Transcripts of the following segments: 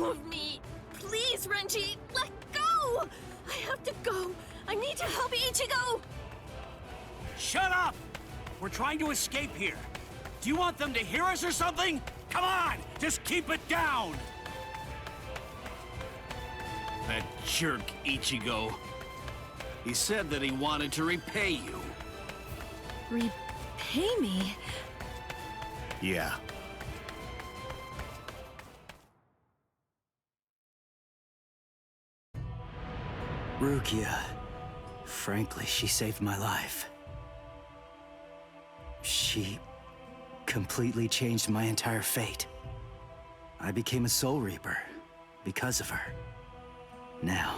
go of me! Please, Renji, let go! I have to go! I need to help Ichigo! Shut up! We're trying to escape here. Do you want them to hear us or something? Come on! Just keep it down! That jerk Ichigo. He said that he wanted to repay you. Repay me? Yeah. Rukia. Frankly, she saved my life. She completely changed my entire fate. I became a Soul Reaper because of her. Now,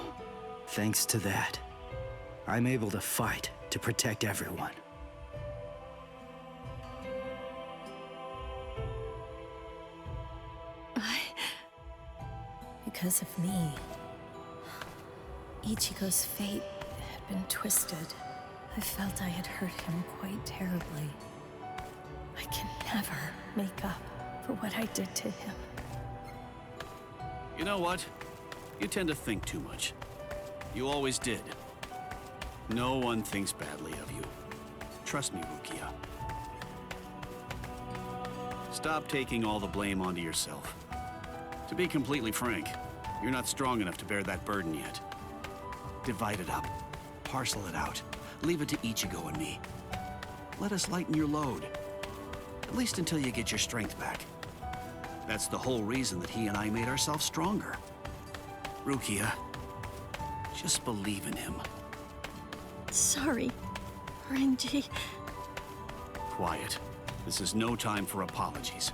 thanks to that, I'm able to fight to protect everyone. Because of me, Ichigo's fate had been twisted. I felt I had hurt him quite terribly. I can never make up for what I did to him. You know what? You tend to think too much. You always did. No one thinks badly of you. Trust me, Rukia. Stop taking all the blame onto yourself. To be completely frank, you're not strong enough to bear that burden yet. Divide it up. Parcel it out. Leave it to Ichigo and me. Let us lighten your load. At least until you get your strength back. That's the whole reason that he and I made ourselves stronger. Rukia, just believe in him. Sorry, Renji. Quiet. This is no time for apologies.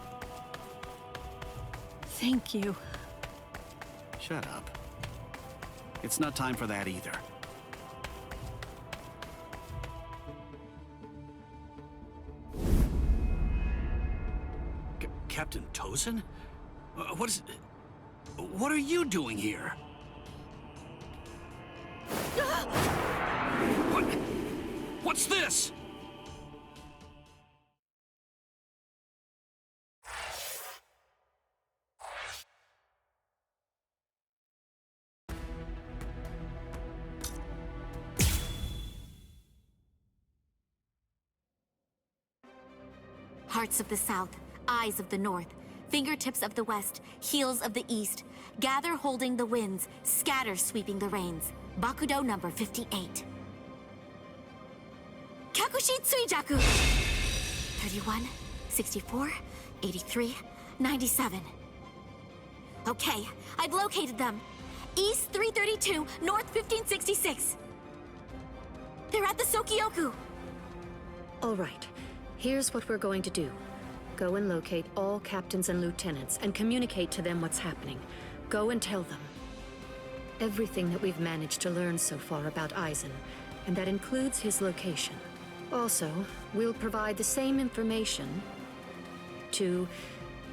Thank you. Shut up. It's not time for that either. Captain Tozen? What are you doing here? What's this? Hearts of the South, eyes of the North, fingertips of the West, heels of the East, gather holding the winds, scatter sweeping the rains. Bakudo number 58. Kyakushi Tsuijaku! 31, 64, 83, 97. Okay, I've located them. East 332, North 1566. They're at the Sokioku. All right. Here's what we're going to do. Go and locate all captains and lieutenants and communicate to them what's happening. Go and tell them everything that we've managed to learn so far about Aizen, and that includes his location. Also, we'll provide the same information to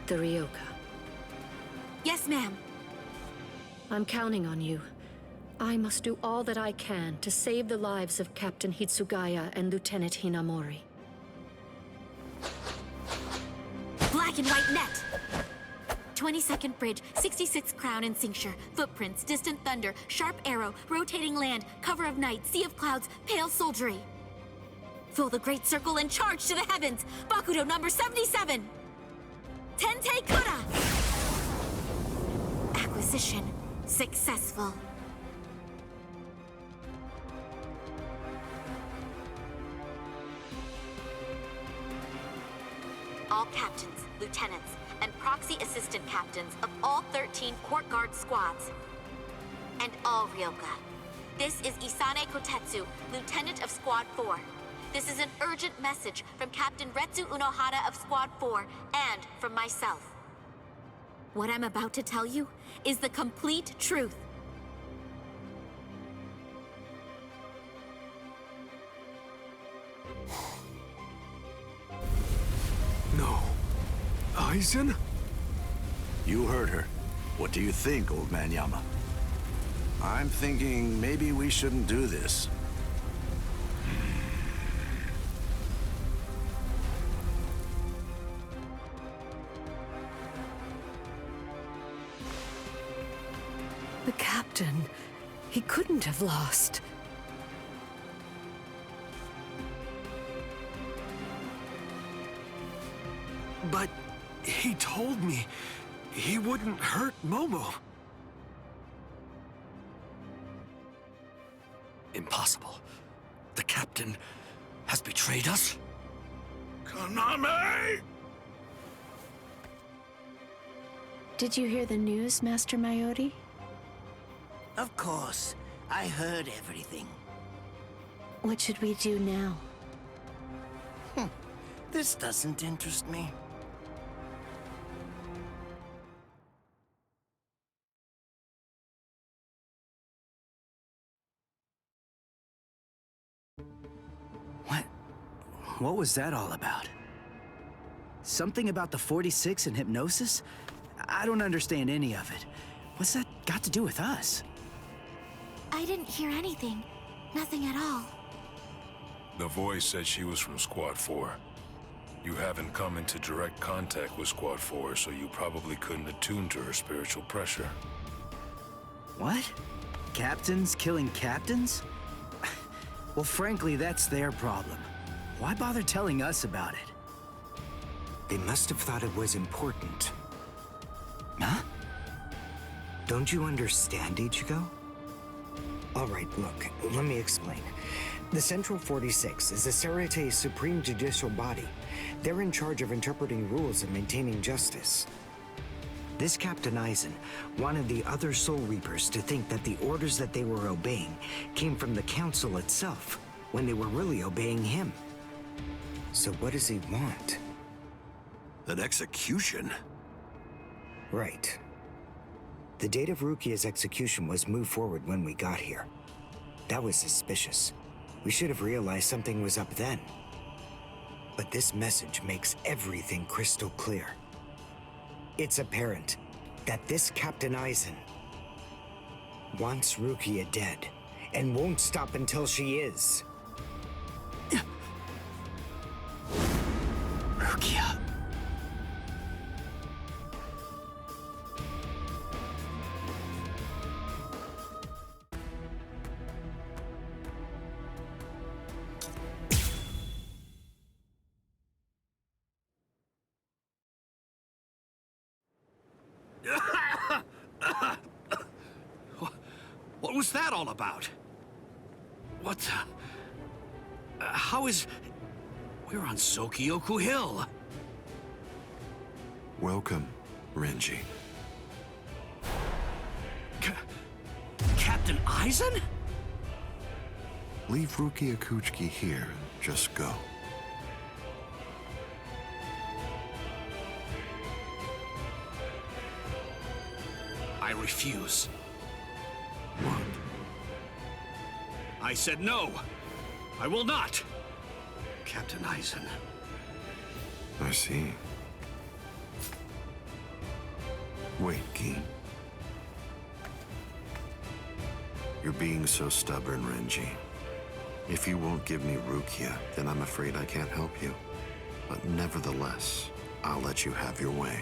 the Ryoka. Yes, ma'am. I'm counting on you. I must do all that I can to save the lives of Captain Hitsugaya and Lieutenant Hinamori. Black and white net! 22nd bridge, 66th crown and cincture, footprints, distant thunder, sharp arrow, rotating land, cover of night, sea of clouds, pale soldiery. Fill the great circle and charge to the heavens! Bakudo number 77! Tente Kura! Acquisition successful. All captains, lieutenants, and proxy assistant captains of all 13 court guard squads. And all Ryoka. This is Isane Kotetsu, lieutenant of Squad 4. This is an urgent message from Captain Retsu Unohara of Squad 4 and from myself. What I'm about to tell you is the complete truth. No. Aizen? You heard her. What do you think, old man Yama? I'm thinking maybe we shouldn't do this. captain. He couldn't have lost. But he told me he wouldn't hurt Momo. Impossible. The captain has betrayed us? Konami! Did you hear the news, Master Mayori? Of course. I heard everything. What should we do now? This doesn't interest me. What was that all about? Something about the 46 and hypnosis? I don't understand any of it. What's that got to do with us? I didn't hear anything. Nothing at all. The voice said she was from Squad 4. You haven't come into direct contact with Squad 4, so you probably couldn't attune to her spiritual pressure. What? Captains killing captains? Well, frankly, that's their problem. Why bother telling us about it? They must have thought it was important. Huh? Don't you understand, Ichigo? All right, look, let me explain. The Central 46 is the Sarate's supreme judicial body. They're in charge of interpreting rules and maintaining justice. This Captain Aizen wanted the other Soul Reapers to think that the orders that they were obeying came from the Council itself, when they were really obeying him. So what does he want? An execution? Right. The date of Rukia's execution was moved forward when we got here. That was suspicious. We should have realized something was up then. But this message makes everything crystal clear. It's apparent that this Captain Aizen wants Rukia dead, and won't stop until she is. Rukia. What was that all about? What the... how is... We're on Sokyoku Hill. Welcome, Renji. Captain Aizen? Leave Rukia Kuchiki here. Just go. I refuse. What? I said no. I will not. Captain Aizen. I see. Wait, Gi. You're being so stubborn, Renji. If you won't give me Rukia, then I'm afraid I can't help you. But nevertheless, I'll let you have your way.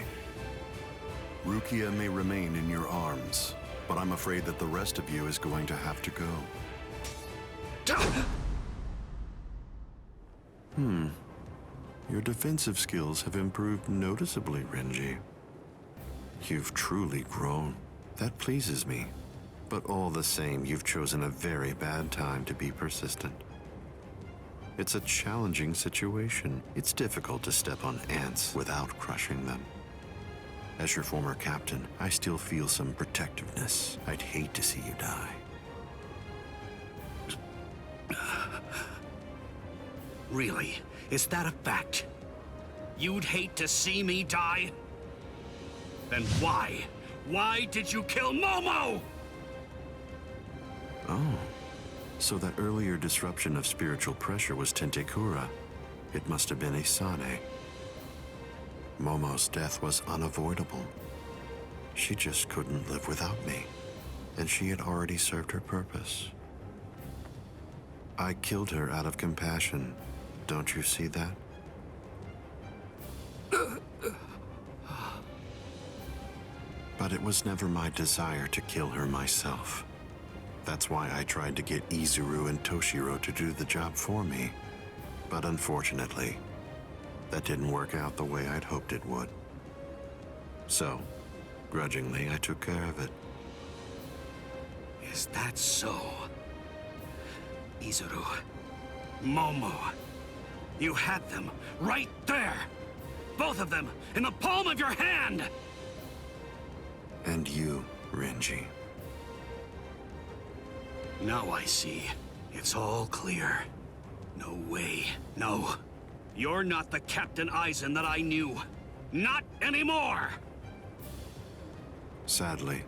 Rukia may remain in your arms, but I'm afraid that the rest of you is going to have to go. Your defensive skills have improved noticeably, Renji. You've truly grown. That pleases me. But all the same, you've chosen a very bad time to be persistent. It's a challenging situation. It's difficult to step on ants without crushing them. As your former captain, I still feel some protectiveness. I'd hate to see you die. Really? Is that a fact? You'd hate to see me die? Then why? Why did you kill Momo? Oh, so that earlier disruption of spiritual pressure was Tentekura. It must have been Isane. Momo's death was unavoidable. She just couldn't live without me, and she had already served her purpose. I killed her out of compassion. Don't you see that? But it was never my desire to kill her myself. That's why I tried to get Izuru and Toshiro to do the job for me. But unfortunately, that didn't work out the way I'd hoped it would. So, grudgingly, I took care of it. Is that so? Izuru, Momo, you had them right there! Both of them in the palm of your hand! And you, Renji. Now I see. It's all clear. No way. No. You're not the Captain Aizen that I knew. Not anymore! Sadly,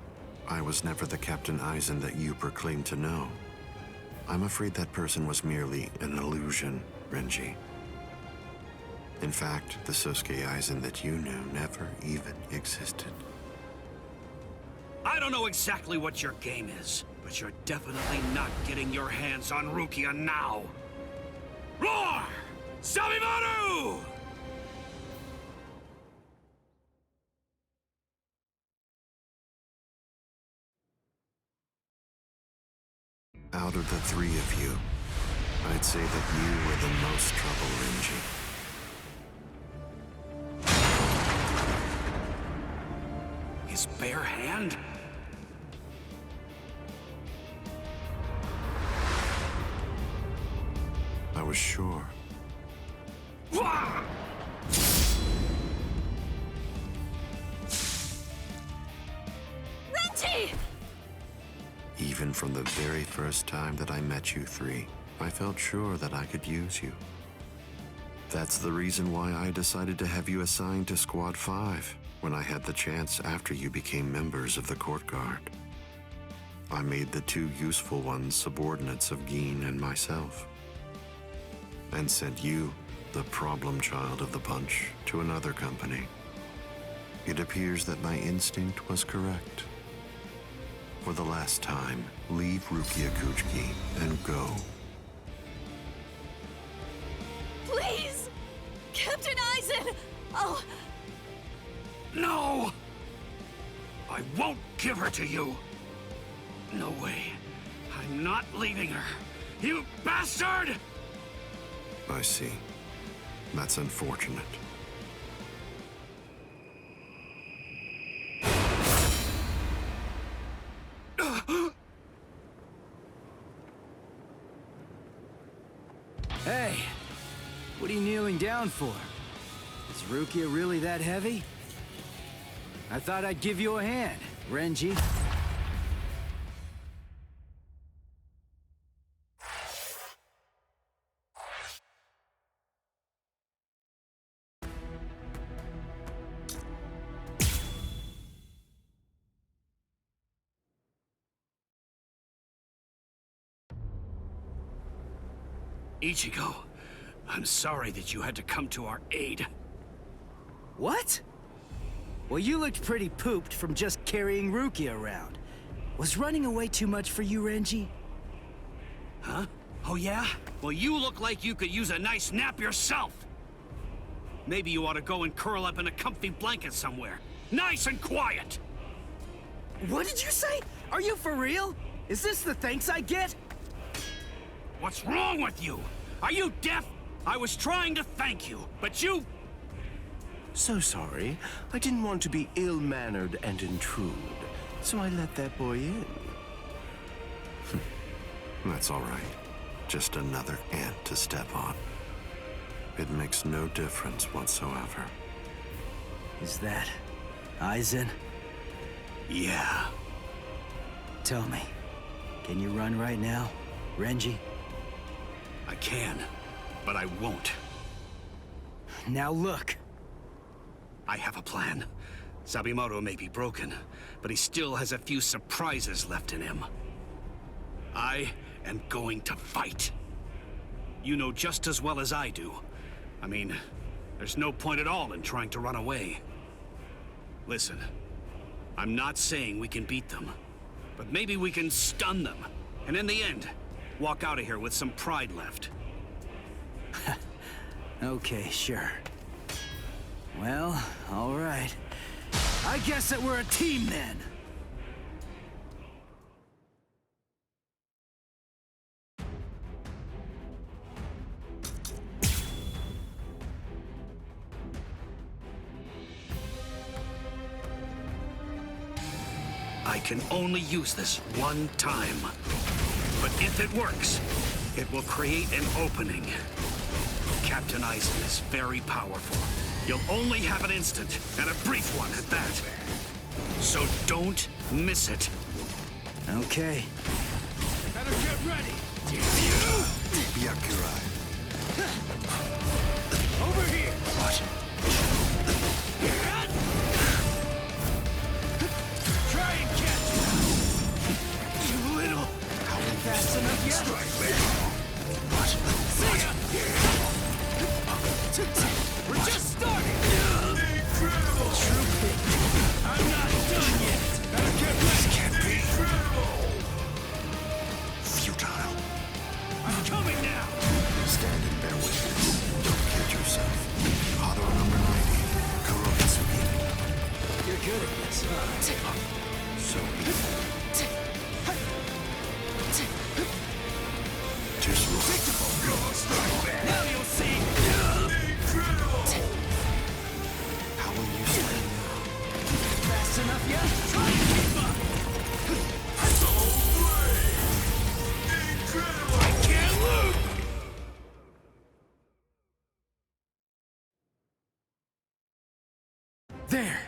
I was never the Captain Aizen that you proclaimed to know. I'm afraid that person was merely an illusion, Renji. In fact, the Sosuke Aizen that you knew never even existed. I don't know exactly what your game is, but you're definitely not getting your hands on Rukia now. Roar! Sabimaru! Out of the three of you, I'd say that you were the most trouble, Renji. His bare hand? I was sure. Renji! Even from the very first time that I met you three, I felt sure that I could use you. That's the reason why I decided to have you assigned to Squad 5 when I had the chance after you became members of the Court Guard. I made the two useful ones subordinates of Gin and myself, and sent you, the problem child of the bunch, to another company. It appears that my instinct was correct. For the last time, leave Rukia Kuchiki and go. Please! Captain Aizen! Oh... No! I won't give her to you! No way. I'm not leaving her. You bastard! I see. That's unfortunate. Hey, what are you kneeling down for? Is Rukia really that heavy? I thought I'd give you a hand, Renji. Ichigo, I'm sorry that you had to come to our aid. What? Well, you looked pretty pooped from just carrying Rukia around. Was running away too much for you, Renji? Huh? Oh yeah? Well, you look like you could use a nice nap yourself. Maybe you ought to go and curl up in a comfy blanket somewhere. Nice and quiet! What did you say? Are you for real? Is this the thanks I get? What's wrong with you? Are you deaf? I was trying to thank you, but you... So sorry. I didn't want to be ill-mannered and intrude, so I let that boy in. That's all right. Just another ant to step on. It makes no difference whatsoever. Is that Aizen? Yeah. Tell me, can you run right now, Renji? I can, but I won't. Now look. I have a plan. Sabimaru may be broken, but he still has a few surprises left in him. I am going to fight. You know just as well as I do. I mean, there's no point at all in trying to run away. Listen, I'm not saying we can beat them, but maybe we can stun them, and in the end, walk out of here with some pride left. Okay, sure. Well, all right. I guess that we're a team then. I can only use this one time. But if it works, it will create an opening. Captain Eisen is very powerful. You'll only have an instant, and a brief one at that. So don't miss it. Okay. Better get ready! Byakurai. Over here! What? Try and catch it! You little... Fast enough yet? Strike me! What? See ya! We're just starting! Incredible! True quick. I'm not done yet! Better get ready! This can't be! Incredible! Futile. I'm coming now! Stand and bear witness. Don't kid yourself. Auto number 90. Kuromitsuki. You're good at this, huh? So be it. Just look. Now you'll see! Incredible! How will you stand now? Fast enough yet? Try and keep up! So brave! Incredible! I can't lose! There!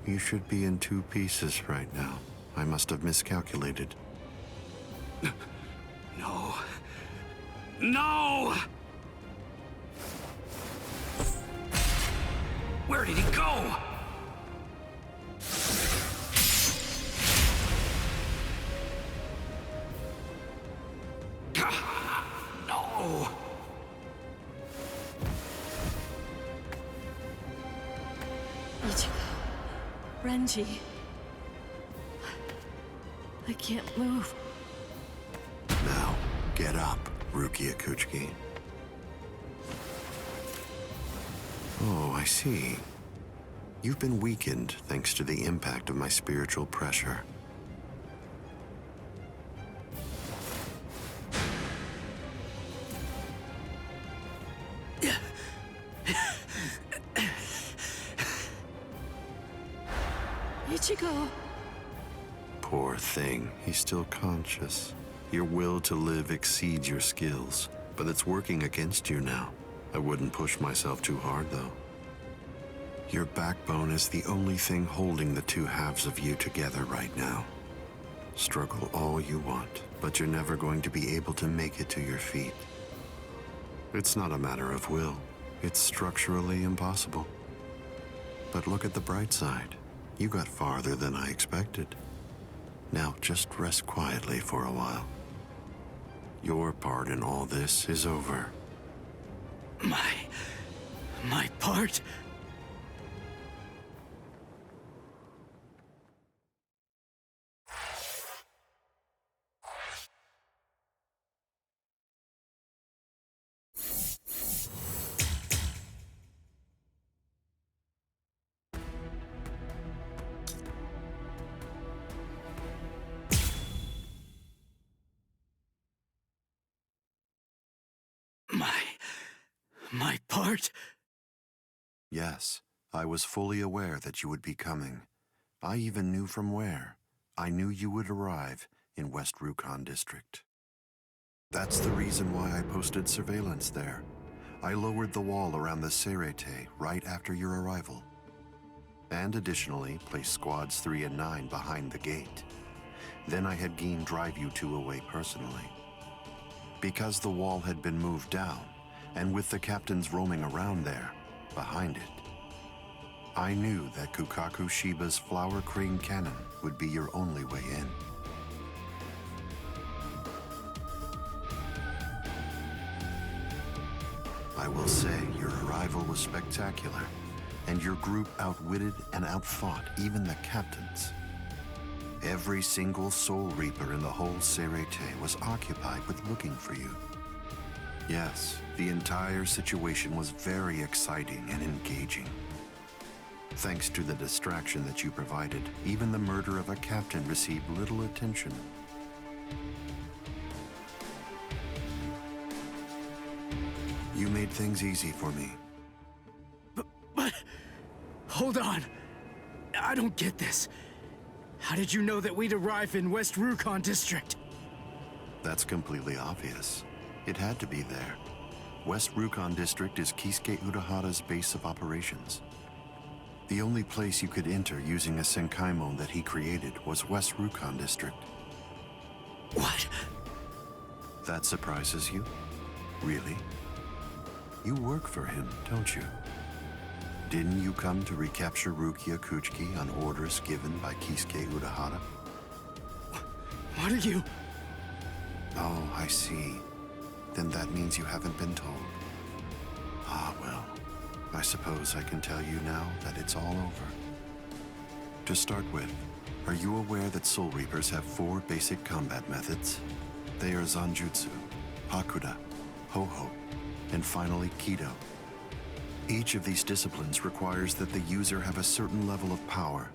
You should be in 2 pieces right now. I must have miscalculated. No. No! Where did he go? No! Ichigo. Renji. I can't move. Now, get up, Rukia Kuchiki. Oh, I see. You've been weakened thanks to the impact of my spiritual pressure. Ichigo. Poor thing, he's still conscious. Your will to live exceeds your skills, but it's working against you now. I wouldn't push myself too hard, though. Your backbone is the only thing holding the 2 halves of you together right now. Struggle all you want, but you're never going to be able to make it to your feet. It's not a matter of will. It's structurally impossible. But look at the bright side. You got farther than I expected. Now just rest quietly for a while. Your part in all this is over. My part? My part? Yes, I was fully aware that you would be coming. I even knew from where. I knew you would arrive in West Rukon District. That's the reason why I posted surveillance there. I lowered the wall around the Serete right after your arrival. And additionally, placed squads 3 and 9 behind the gate. Then I had Geen drive you 2 away personally. Because the wall had been moved down, and with the captains roaming around there, behind it, I knew that Kukaku Shiba's Flower Crane Cannon would be your only way in. I will say your arrival was spectacular, and your group outwitted and outfought even the captains. Every single Soul Reaper in the whole Serete was occupied with looking for you. Yes, the entire situation was very exciting and engaging. Thanks to the distraction that you provided, even the murder of a captain received little attention. You made things easy for me. But... Hold on. I don't get this. How did you know that we'd arrive in West Rukon District? That's completely obvious. It had to be there. West Rukon District is Kisuke Urahara's base of operations. The only place you could enter using a Senkaimon that he created was West Rukon District. What? That surprises you? Really? You work for him, don't you? Didn't you come to recapture Rukia Kuchiki on orders given by Kisuke Urahara? What are you... Oh, I see. Then that means you haven't been told. Ah, well. I suppose I can tell you now that it's all over. To start with, are you aware that Soul Reapers have 4 basic combat methods? They are Zanjutsu, Hakuda, Ho-Ho, and finally Kido. Each of these disciplines requires that the user have a certain level of power,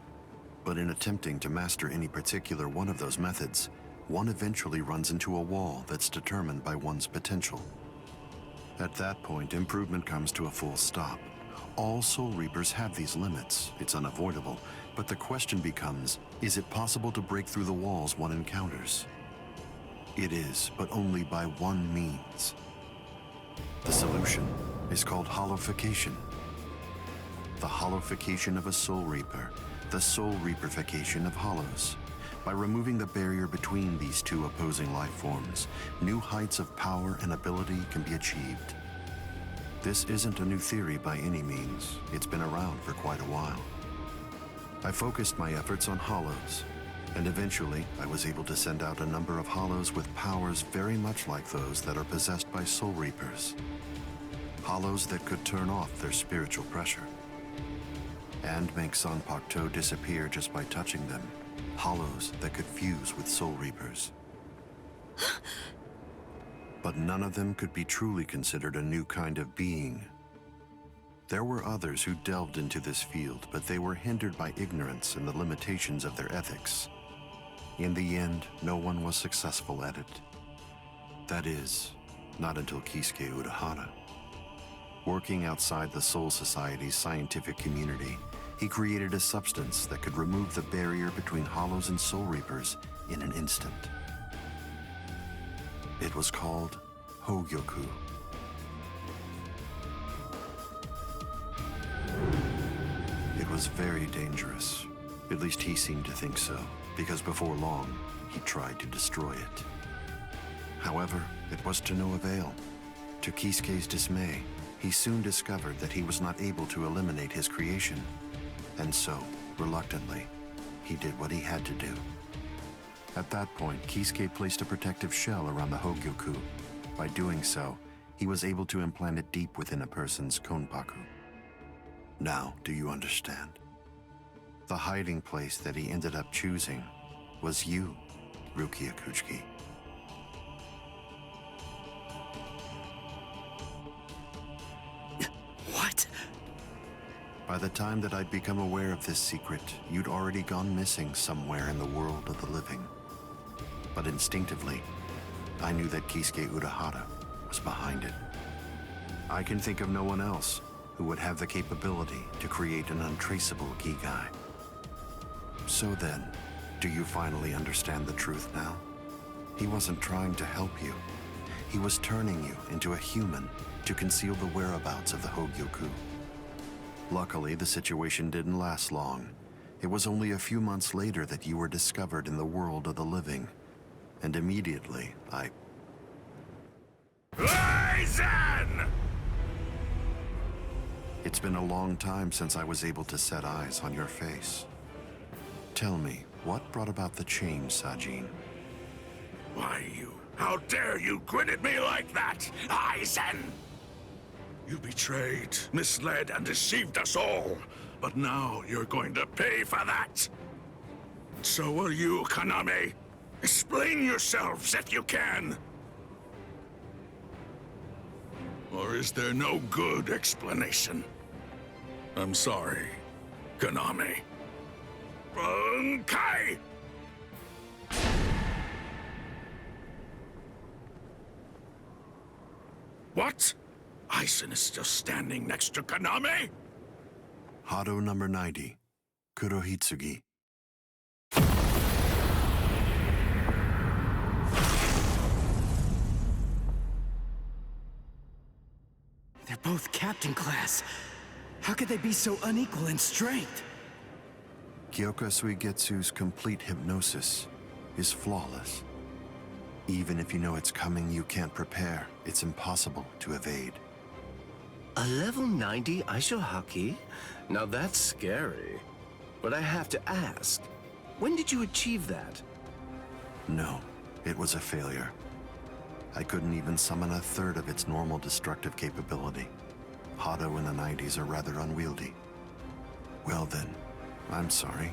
but in attempting to master any particular one of those methods, one eventually runs into a wall that's determined by one's potential. At that point, improvement comes to a full stop. All Soul Reapers have these limits. It's unavoidable, but the question becomes, is it possible to break through the walls one encounters? It is, but only by one means. The solution is called hollowification. The hollowification of a Soul Reaper, the Soul Reaperification of hollows. By removing the barrier between these two opposing life forms, new heights of power and ability can be achieved. This isn't a new theory by any means. It's been around for quite a while. I focused my efforts on hollows, and eventually I was able to send out a number of hollows with powers very much like those that are possessed by Soul Reapers. Hollows that could turn off their spiritual pressure and make Zanpakuto disappear just by touching them. Hollows that could fuse with Soul Reapers. But none of them could be truly considered a new kind of being. There were others who delved into this field, but they were hindered by ignorance and the limitations of their ethics. In the end, no one was successful at it. That is, not until Kisuke Urahara. Working outside the Soul Society's scientific community, he created a substance that could remove the barrier between hollows and Soul Reapers in an instant. It was called Hogyoku. It was very dangerous. At least he seemed to think so, because before long, he tried to destroy it. However, it was to no avail. To Kisuke's dismay, he soon discovered that he was not able to eliminate his creation. And so, reluctantly, he did what he had to do. At that point, Kisuke placed a protective shell around the Hogyoku. By doing so, he was able to implant it deep within a person's konpaku. Now, do you understand? The hiding place that he ended up choosing was you, Rukia Kuchiki. What? By the time that I'd become aware of this secret, you'd already gone missing somewhere in the world of the living. But instinctively, I knew that Kisuke Urahara was behind it. I can think of no one else who would have the capability to create an untraceable Gigai. So then, do you finally understand the truth now? He wasn't trying to help you. He was turning you into a human to conceal the whereabouts of the Hogyoku. Luckily, the situation didn't last long. It was only a few months later that you were discovered in the world of the living. And immediately, Aizen! It's been a long time since I was able to set eyes on your face. Tell me, what brought about the change, Sajin? Why, how dare you grin at me like that, Aizen? You betrayed, misled, and deceived us all. But now you're going to pay for that. So will you, Kaname. Explain yourselves if you can. Or is there no good explanation? I'm sorry, Kaname. Bunkai! What? Aizen is still standing next to Kaname? Hado number 90, Kurohitsugi. They're both captain class. How could they be so unequal in strength? Kyoka Suigetsu's complete hypnosis is flawless. Even if you know it's coming, you can't prepare. It's impossible to evade. A level 90 Aisho Haki? Now that's scary. But I have to ask, when did you achieve that? No, it was a failure. I couldn't even summon a third of its normal destructive capability. Hado in the 90s are rather unwieldy. Well then, I'm sorry.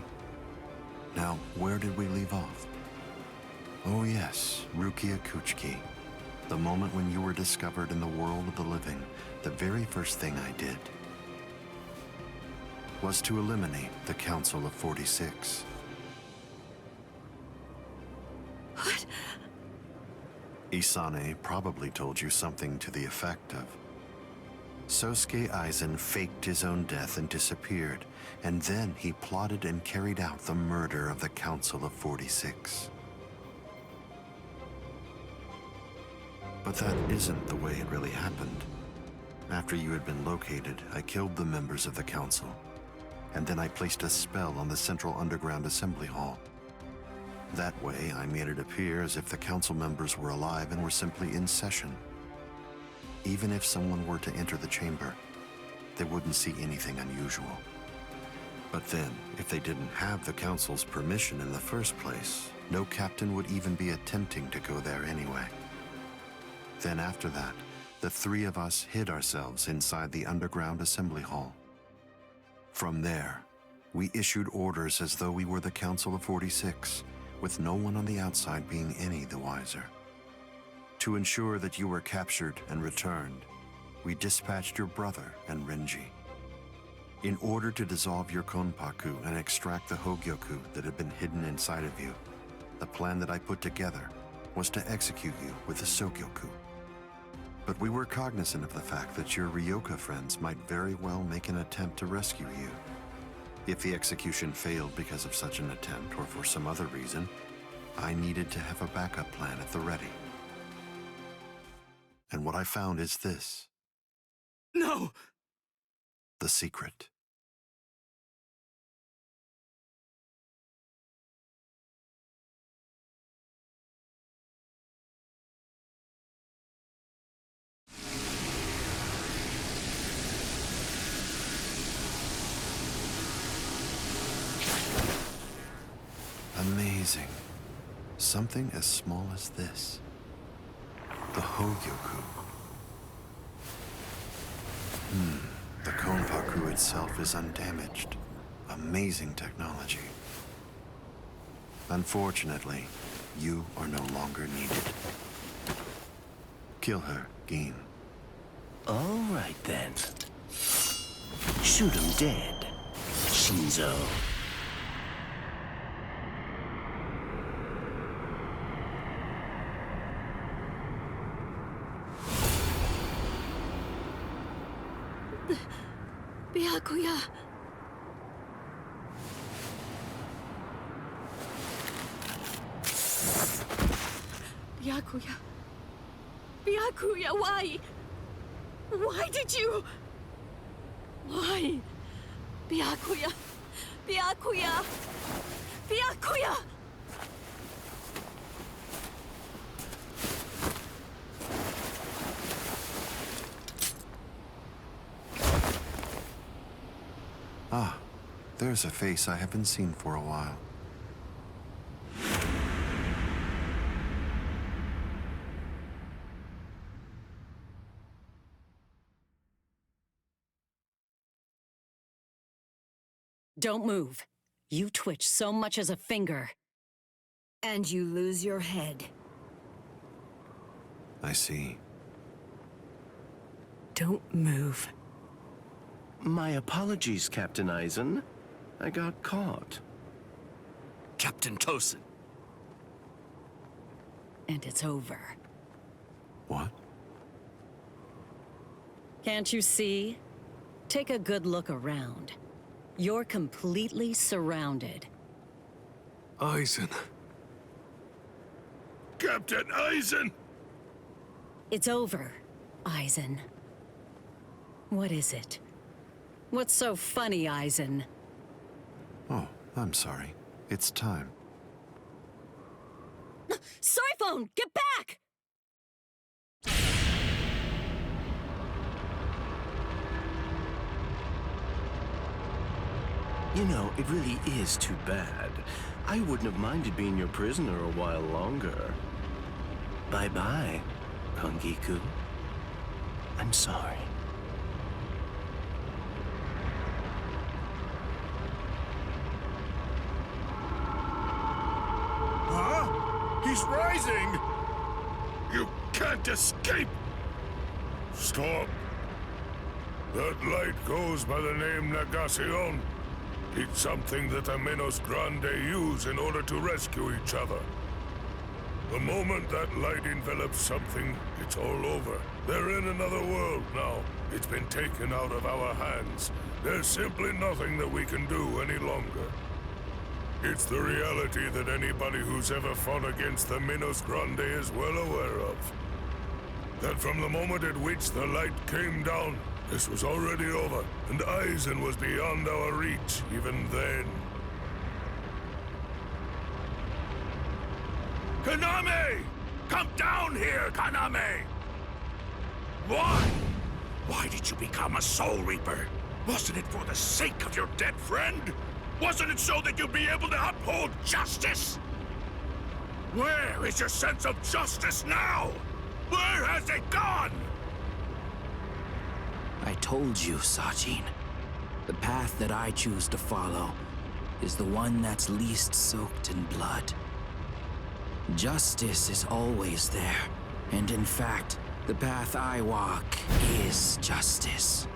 Now, where did we leave off? Oh yes, Rukia Kuchiki. The moment when you were discovered in the world of the living, the very first thing I did was to eliminate the Council of 46. What? Isane probably told you something to the effect of, Sosuke Aizen faked his own death and disappeared, and then he plotted and carried out the murder of the Council of 46. But that isn't the way it really happened. After you had been located, I killed the members of the Council, and then I placed a spell on the Central Underground Assembly Hall. That way, I made it appear as if the Council members were alive and were simply in session. Even if someone were to enter the chamber, they wouldn't see anything unusual. But then, if they didn't have the Council's permission in the first place, no captain would even be attempting to go there anyway. Then after that, the three of us hid ourselves inside the underground assembly hall. From there, we issued orders as though we were the Council of 46, with no one on the outside being any the wiser. To ensure that you were captured and returned, we dispatched your brother and Renji. In order to dissolve your Konpaku and extract the Hogyoku that had been hidden inside of you, the plan that I put together was to execute you with the Sogyoku. But we were cognizant of the fact that your Ryoka friends might very well make an attempt to rescue you. If the execution failed because of such an attempt or for some other reason, I needed to have a backup plan at the ready. And what I found is this. No! The secret. Amazing. Something as small as this. The Hogyoku. The Konpaku itself is undamaged. Amazing technology. Unfortunately, you are no longer needed. Kill her, Gin. All right then. Shoot him dead, Shinzo. Byakuya. Byakuya. Byakuya, why? Why did you? Why? Byakuya. Byakuya. Byakuya. Ah, there's a face I haven't seen for a while. Don't move. You twitch so much as a finger. And you lose your head. I see. Don't move. My apologies, Captain Aizen. I got caught. Captain Tosin. And it's over. What? Can't you see? Take a good look around. You're completely surrounded. Eisen. Captain Eisen! It's over, Eisen. What is it? What's so funny, Eisen? Oh, I'm sorry. It's time. Scyphone, get back! You know, it really is too bad. I wouldn't have minded being your prisoner a while longer. Bye-bye, Kongiku. I'm sorry. Huh? He's rising! You can't escape! Stop. That light goes by the name Negacion. It's something that the Menos Grande use in order to rescue each other. The moment that light envelops something, it's all over. They're in another world now. It's been taken out of our hands. There's simply nothing that we can do any longer. It's the reality that anybody who's ever fought against the Menos Grande is well aware of. That from the moment at which the light came down, this was already over, and Eisen was beyond our reach even then. Kaname! Come down here, Kaname! Why? Why did you become a Soul Reaper? Wasn't it for the sake of your dead friend? Wasn't it so that you'd be able to uphold justice? Where is your sense of justice now? Where has it gone? I told you, Sajin. The path that I choose to follow is the one that's least soaked in blood. Justice is always there, and in fact, the path I walk is justice.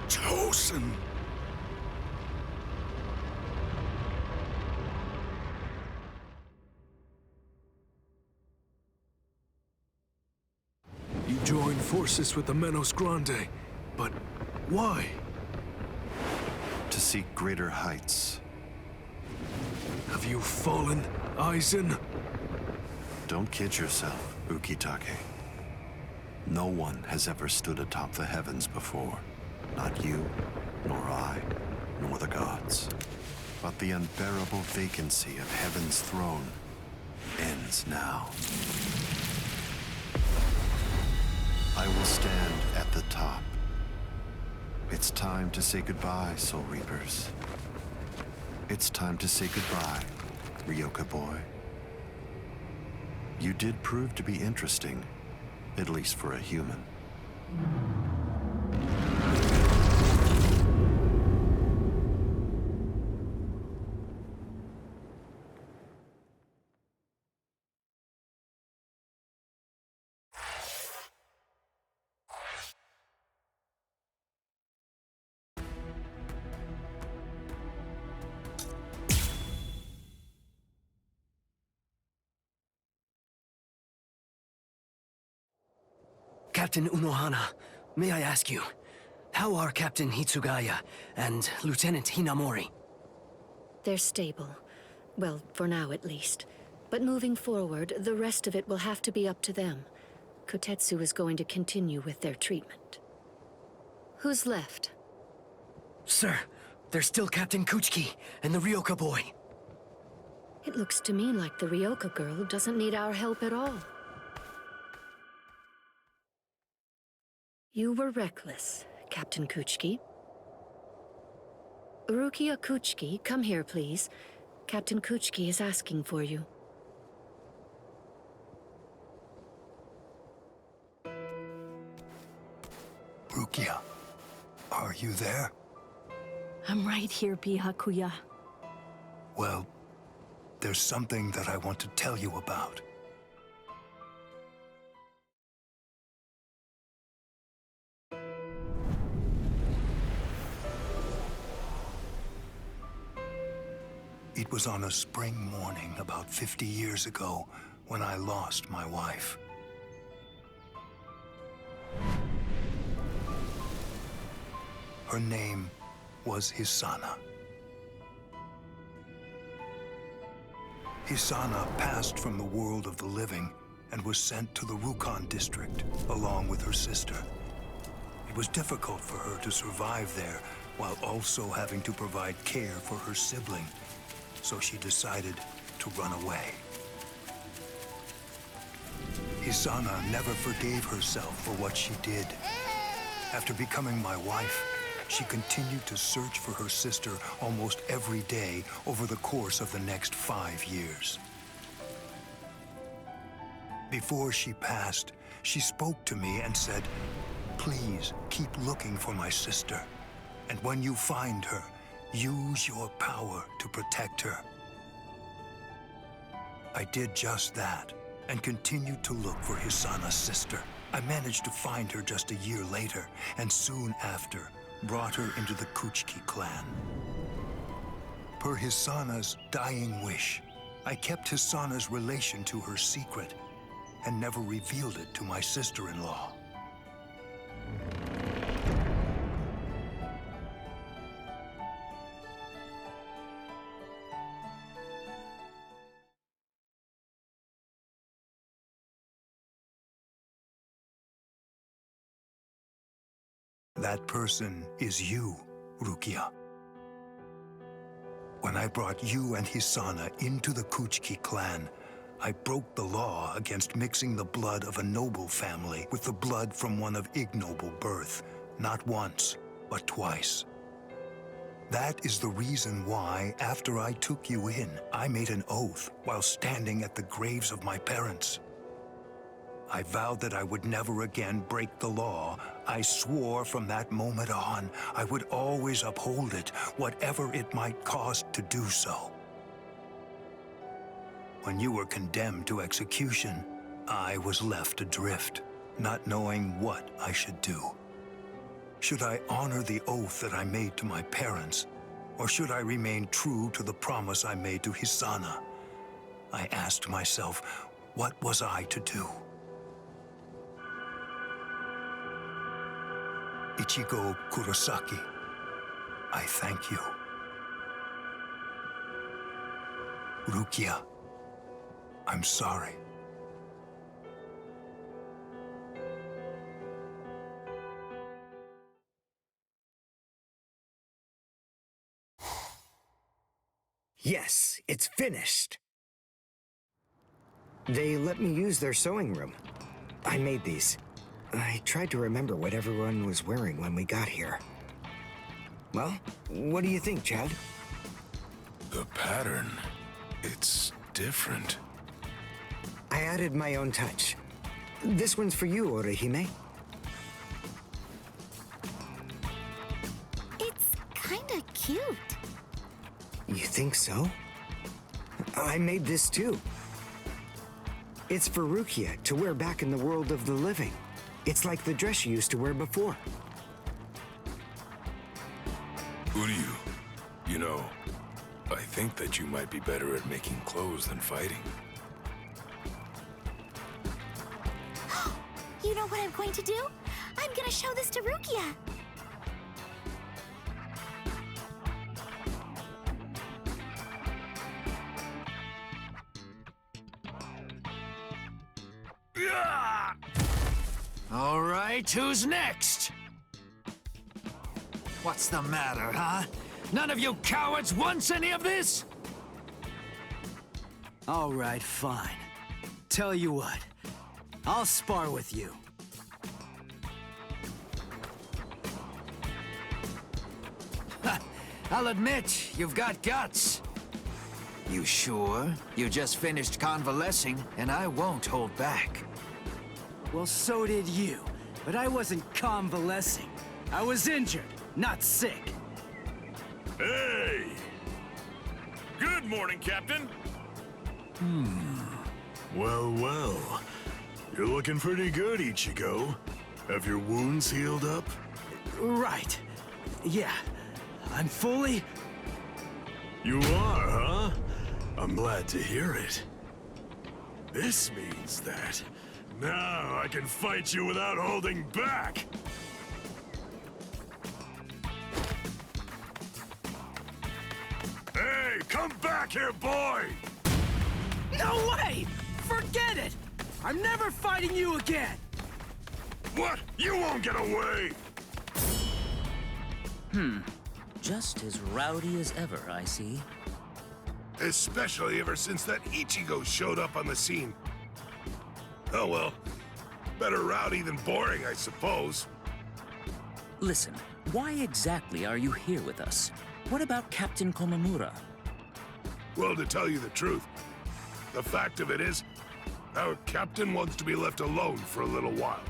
Chosen! You joined forces with the Menos Grande, but why? To seek greater heights. Have you fallen, Eisen? Don't kid yourself, Ukitake. No one has ever stood atop the heavens before. Not you, nor I, nor the gods. But the unbearable vacancy of heaven's throne ends now. I will stand at the top. It's time to say goodbye, Soul Reapers. It's time to say goodbye, Ryoka boy. You did prove to be interesting, at least for a human. Captain Unohana, may I ask you, how are Captain Hitsugaya and Lieutenant Hinamori? They're stable. Well, for now at least. But moving forward, the rest of it will have to be up to them. Kotetsu is going to continue with their treatment. Who's left? Sir, there's still Captain Kuchiki and the Ryoka boy. It looks to me like the Ryoka girl doesn't need our help at all. You were reckless, Captain Kuchiki. Rukia Kuchiki, come here, please. Captain Kuchiki is asking for you. Rukia, are you there? I'm right here, Byakuya. Well, there's something that I want to tell you about. It was on a spring morning about 50 years ago when I lost my wife. Her name was Hisana. Hisana passed from the world of the living and was sent to the Rukon district along with her sister. It was difficult for her to survive there while also having to provide care for her sibling, so she decided to run away. Hisana never forgave herself for what she did. After becoming my wife, she continued to search for her sister almost every day over the course of the next 5 years. Before she passed, she spoke to me and said, "Please keep looking for my sister, and when you find her, use your power to protect her." I did just that and continued to look for Hisana's sister. I managed to find her just a year later, and soon after, brought her into the Kuchiki clan. Per Hisana's dying wish, I kept Hisana's relation to her secret and never revealed it to my sister-in-law. That person is you, Rukia. When I brought you and Hisana into the Kuchiki clan, I broke the law against mixing the blood of a noble family with the blood from one of ignoble birth, not once, but twice. That is the reason why, after I took you in, I made an oath while standing at the graves of my parents. I vowed that I would never again break the law. I swore from that moment on, I would always uphold it, whatever it might cost to do so. When you were condemned to execution, I was left adrift, not knowing what I should do. Should I honor the oath that I made to my parents, or should I remain true to the promise I made to Hisana? I asked myself, what was I to do? Ichigo Kurosaki, I thank you. Rukia, I'm sorry. Yes, it's finished. They let me use their sewing room. I made these. I tried to remember what everyone was wearing when we got here. Well, what do you think, Chad? The pattern, it's different. I added my own touch. This one's for you, Orihime. It's kinda cute. You think so? I made this too. It's for Rukia to wear back in the world of the living. It's like the dress she used to wear before. Uryu, you know, I think that you might be better at making clothes than fighting. You know what I'm going to do? I'm gonna show this to Rukia. All right, who's next? What's the matter, huh? None of you cowards wants any of this? All right, fine. Tell you what, I'll spar with you. I'll admit, you've got guts. You sure? You just finished convalescing, and I won't hold back. Well, so did you, but I wasn't convalescing. I was injured, not sick. Hey! Good morning, Captain. Well, well. You're looking pretty good, Ichigo. Have your wounds healed up? Right. Yeah. I'm fully... You are, huh? I'm glad to hear it. This means that now I can fight you without holding back. Come back here, boy! No way! Forget it! I'm never fighting you again! What? You won't get away! Just as rowdy as ever, I see. Especially ever since that Ichigo showed up on the scene. Oh well. Better rowdy than boring, I suppose. Listen, why exactly are you here with us? What about Captain Komamura? Well, to tell you the truth, the fact of it is, our captain wants to be left alone for a little while.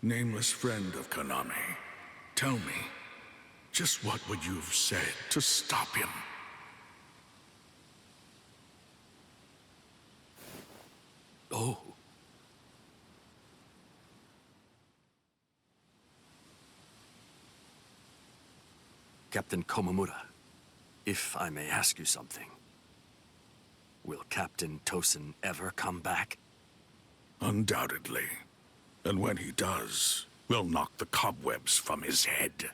Nameless friend of Konami, tell me, just what would you have said to stop him? Oh. Captain Komamura, if I may ask you something. Will Captain Tosin ever come back? Undoubtedly. And when he does, we'll knock the cobwebs from his head.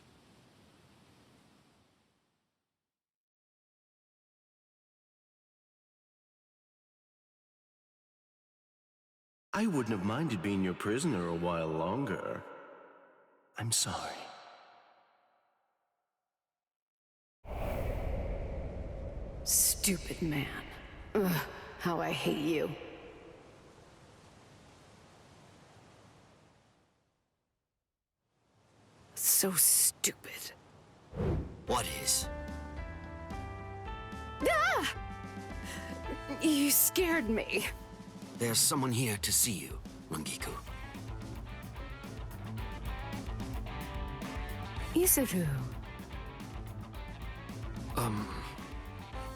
I wouldn't have minded being your prisoner a while longer. I'm sorry. Stupid man. Ugh, how I hate you. So stupid. What is? Ah! You scared me. There's someone here to see you, Rangiku. Isuru.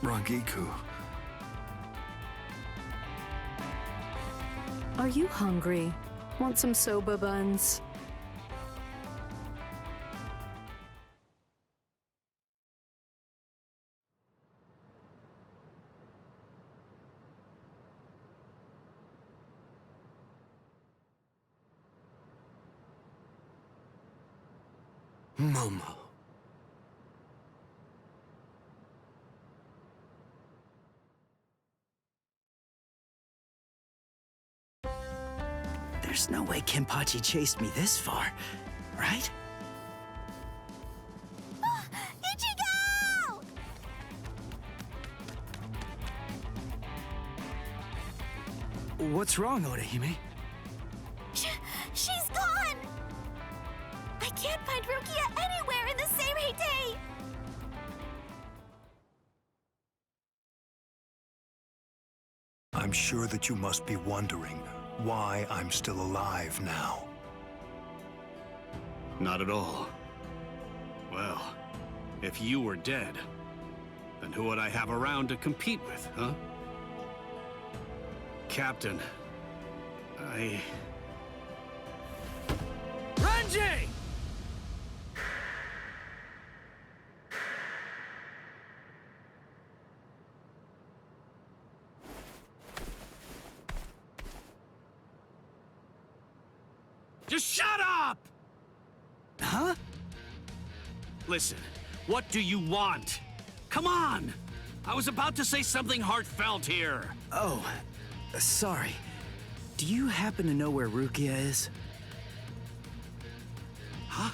Rangiku. Are you hungry? Want some soba buns? Momo. There's no way Kenpachi chased me this far, right? Ichigo! What's wrong, Orihime? She's gone! I can't find Rukia anywhere in the Seirei. I'm sure that you must be wondering why I'm still alive now. Not at all. Well, if you were dead, then who would I have around to compete with, huh? Captain, Renji! Just shut up! Huh? Listen, what do you want? Come on! I was about to say something heartfelt here. Oh, sorry. Do you happen to know where Rukia is? Huh?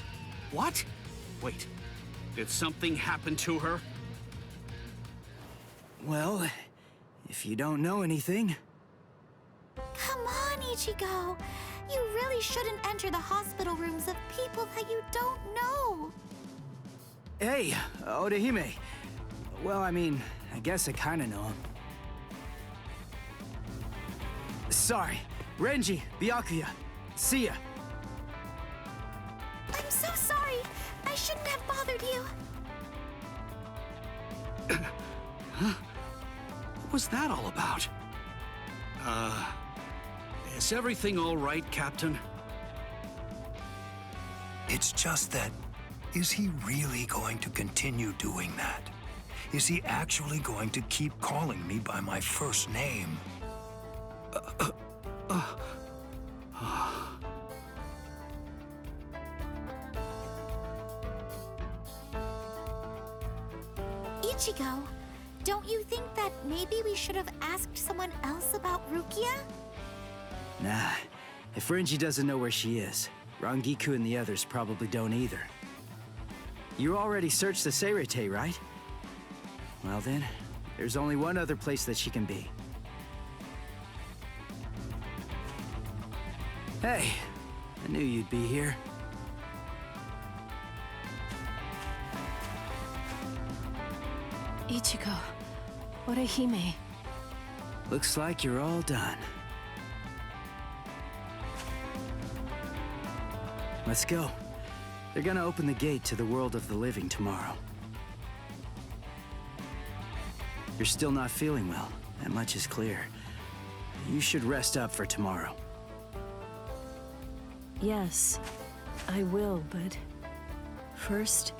What? Wait, did something happen to her? Well, if you don't know anything... Come on, Ichigo. You really shouldn't enter the hospital rooms of people that you don't know. Hey, Orihime. Well, I mean, I guess I kinda know him. Sorry. Renji, Byakuya. See ya. I'm so sorry. I shouldn't have bothered you. What was that all about? Is everything all right, Captain? It's just that, is he really going to continue doing that? Is he actually going to keep calling me by my first name? Ichigo, don't you think that maybe we should have asked someone else about Rukia? Nah, if Renji doesn't know where she is, Rangiku and the others probably don't either. You already searched the Seirete, right? Well then, there's only one other place that she can be. Hey, I knew you'd be here. Ichigo, Orihime. Looks like you're all done. Let's go. They're gonna open the gate to the world of the living tomorrow. You're still not feeling well. That much is clear. You should rest up for tomorrow. Yes, I will, but first,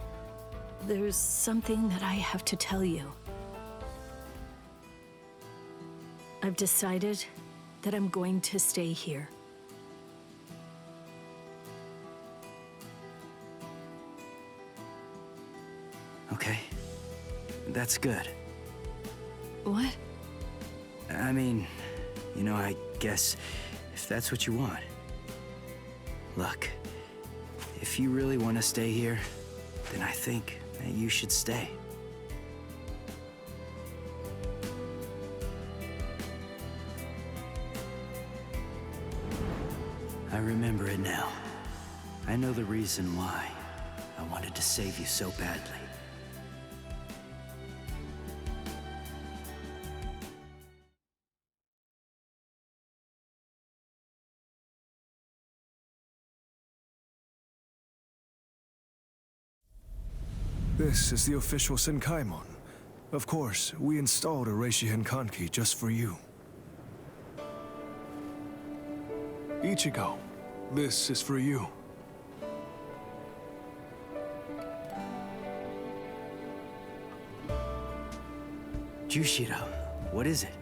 there's something that I have to tell you. I've decided that I'm going to stay here. Okay, that's good. What? I mean, you know, I guess if that's what you want. Look, if you really want to stay here, then I think that you should stay. I remember it now. I know the reason why I wanted to save you so badly. This is the official Senkaimon. Of course, we installed a Reishi Henkanki just for you. Ichigo, this is for you. Jushiro, what is it?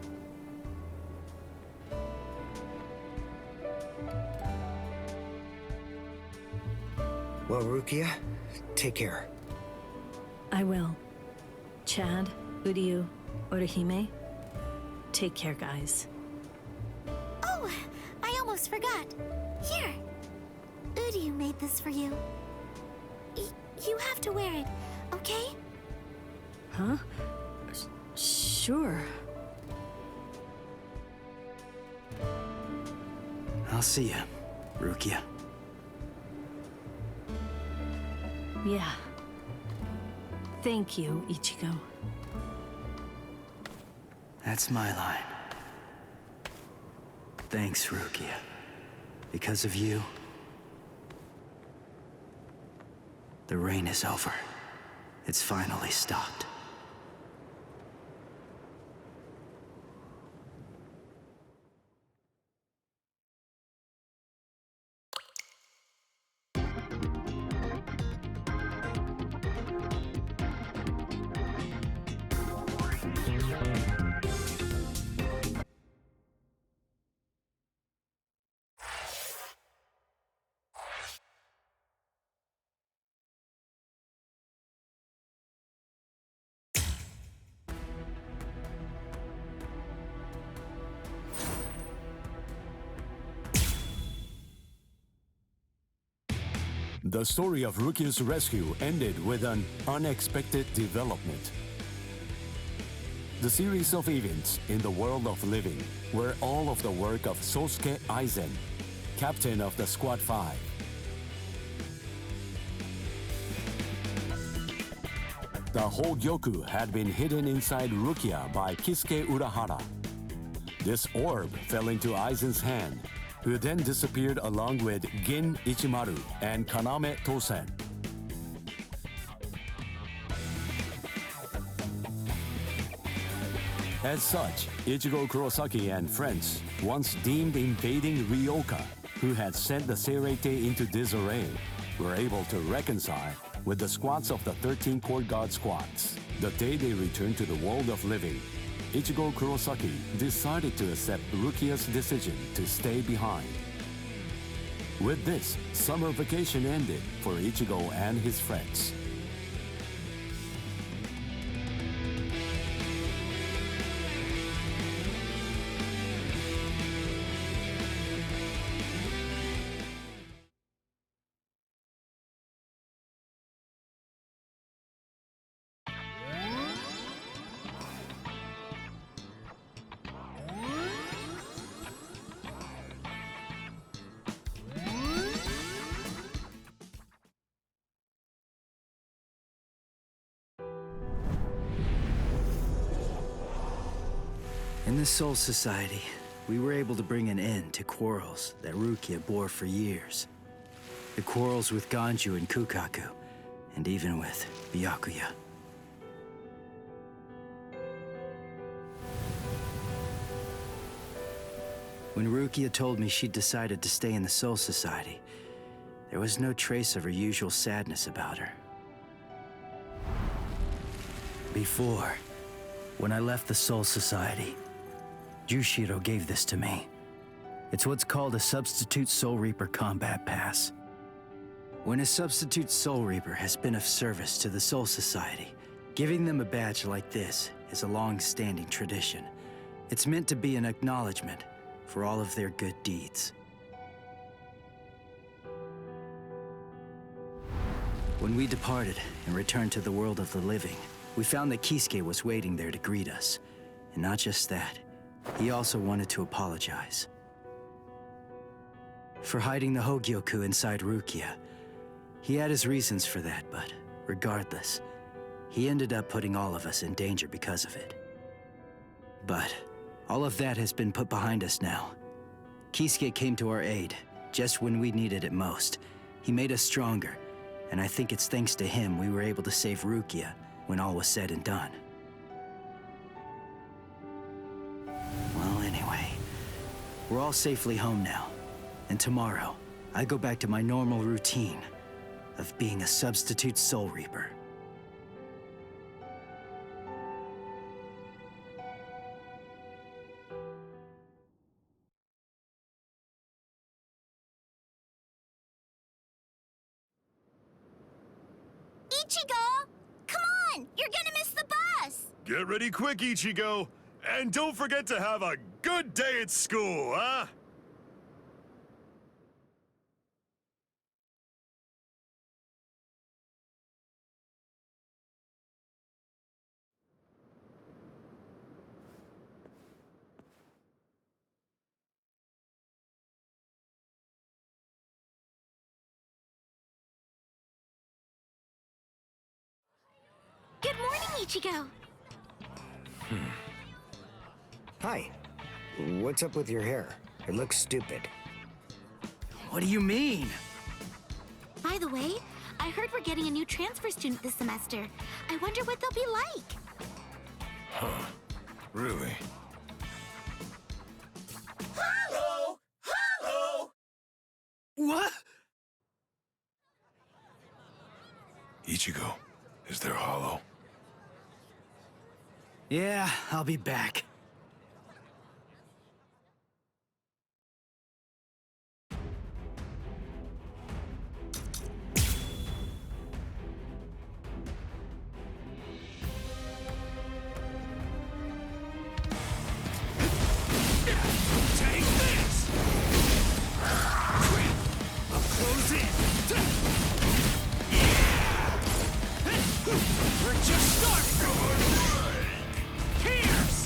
Well, Rukia, take care. I will. Chad, Uryu, Orihime, take care, guys. Oh, I almost forgot. Here, Uryu made this for you. You have to wear it, okay? Huh? Sure. I'll see ya, Rukia. Yeah. Thank you, Ichigo. That's my line. Thanks, Rukia. Because of you, the rain is over. It's finally stopped. The story of Rukia's rescue ended with an unexpected development. The series of events in the world of living were all of the work of Sosuke Aizen, captain of the Squad 5. The Hogyoku had been hidden inside Rukia by Kisuke Urahara. This orb fell into Aizen's hand, who then disappeared along with Gin Ichimaru and Kaname Tosen. As such, Ichigo Kurosaki and friends once deemed invading Ryoka, who had sent the Seirete into disarray, were able to reconcile with the squads of the 13 Court Guard squads the day they returned to the world of living. Ichigo Kurosaki decided to accept Rukia's decision to stay behind. With this, summer vacation ended for Ichigo and his friends. In the Soul Society, we were able to bring an end to quarrels that Rukia bore for years. The quarrels with Ganju and Kukaku, and even with Byakuya. When Rukia told me she'd decided to stay in the Soul Society, there was no trace of her usual sadness about her. Before, when I left the Soul Society, Jushiro gave this to me. It's what's called a Substitute Soul Reaper Combat Pass. When a Substitute Soul Reaper has been of service to the Soul Society, giving them a badge like this is a long-standing tradition. It's meant to be an acknowledgement for all of their good deeds. When we departed and returned to the world of the living, we found that Kisuke was waiting there to greet us. And not just that, he also wanted to apologize. For hiding the Hogyoku inside Rukia. He had his reasons for that, but regardless, he ended up putting all of us in danger because of it. But all of that has been put behind us now. Kisuke came to our aid, just when we needed it most. He made us stronger, and I think it's thanks to him we were able to save Rukia when all was said and done. Well, anyway, we're all safely home now. And tomorrow, I go back to my normal routine of being a substitute Soul Reaper. Ichigo! Come on! You're gonna miss the bus! Get ready quick, Ichigo! And don't forget to have a good day at school, huh? Good morning, Ichigo! Hi. What's up with your hair? It looks stupid. What do you mean? By the way, I heard we're getting a new transfer student this semester. I wonder what they'll be like. Huh. Really? Hello! Hello! What? Ichigo, is there hollow? Yeah, I'll be back. Take this! I'll close in! Yeah! We're just starting! Pierce!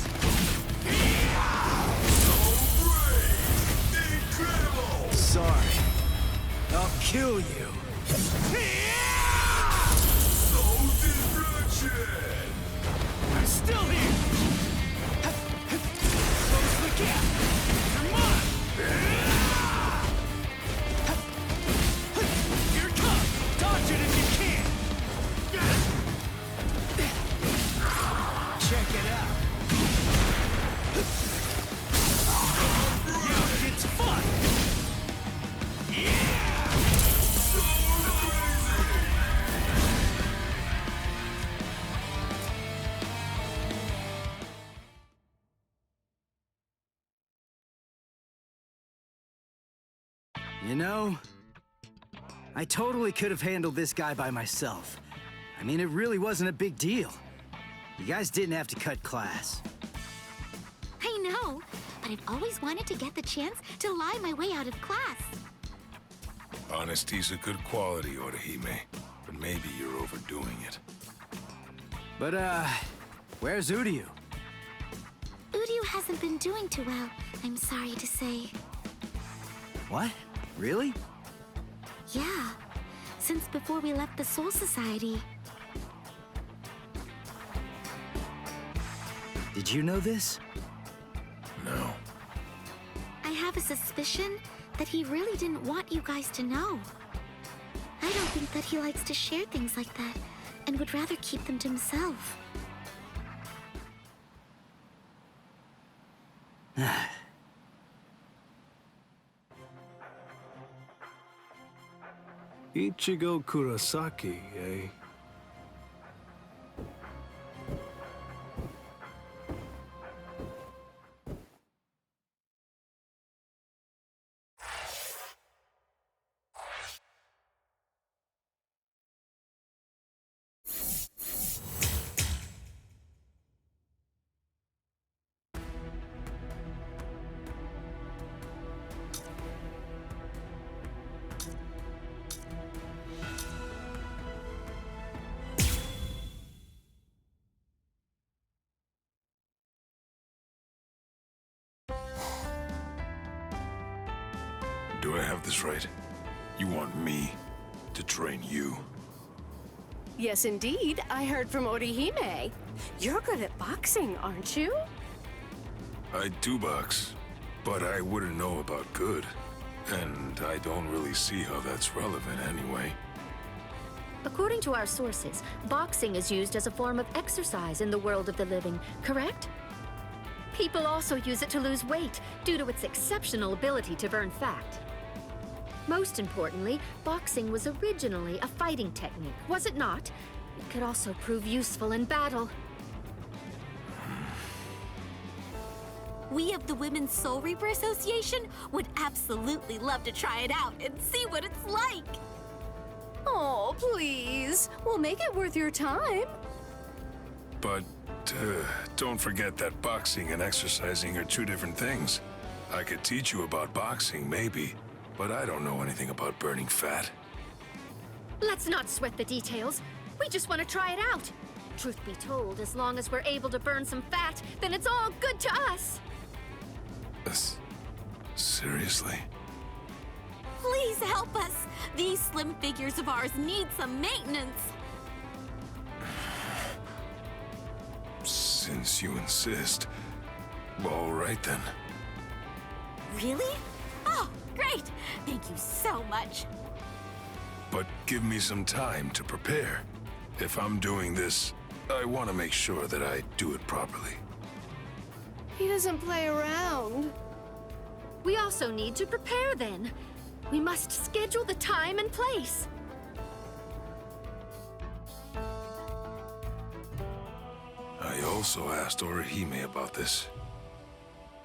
Incredible! Sorry. I'll kill you. No distraction! I'm still here! Close the gap! Come on! Here it comes! Dodge it if you can! Check it out! Yuck, it's fun! Yeah! So crazy! You know, I totally could have handled this guy by myself. I mean, it really wasn't a big deal. You guys didn't have to cut class. I know, but I've always wanted to get the chance to lie my way out of class. Honesty's a good quality, Orihime, but maybe you're overdoing it. But, where's Uryu? Uryu hasn't been doing too well, I'm sorry to say. What? Really? Yeah, since before we left the Soul Society. Did you know this? No. I have a suspicion that he really didn't want you guys to know. I don't think that he likes to share things like that, and would rather keep them to himself. Ichigo Kurosaki, eh? Do I have this right? You want me to train you? Yes, indeed. I heard from Orihime. You're good at boxing, aren't you? I do box, but I wouldn't know about good. And I don't really see how that's relevant anyway. According to our sources, boxing is used as a form of exercise in the world of the living, correct? People also use it to lose weight due to its exceptional ability to burn fat. Most importantly, boxing was originally a fighting technique, was it not? It could also prove useful in battle. We of the Women's Soul Reaper Association would absolutely love to try it out and see what it's like. Oh, please. We'll make it worth your time. But don't forget that boxing and exercising are two different things. I could teach you about boxing, maybe, but I don't know anything about burning fat. Let's not sweat the details. We just want to try it out. Truth be told, as long as we're able to burn some fat, then it's all good to us. Seriously? Please help us. These slim figures of ours need some maintenance. Since you insist. All right then. Really? Oh, great. Thank you so much. But give me some time to prepare. If I'm doing this, I want to make sure that I do it properly. He doesn't play around. We also need to prepare then. We must schedule the time and place. I also asked Orihime about this.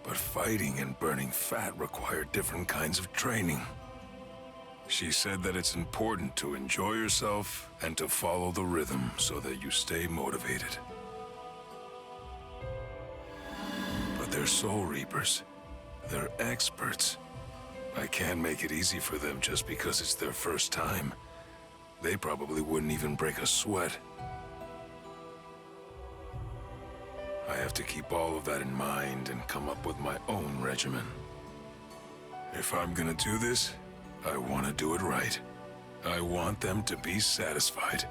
But fighting and burning fat require different kinds of training. She said that it's important to enjoy yourself and to follow the rhythm so that you stay motivated. But they're Soul Reapers. They're experts. I can't make it easy for them just because it's their first time. They probably wouldn't even break a sweat. I have to keep all of that in mind and come up with my own regimen. If I'm gonna do this, I want to do it right. I want them to be satisfied.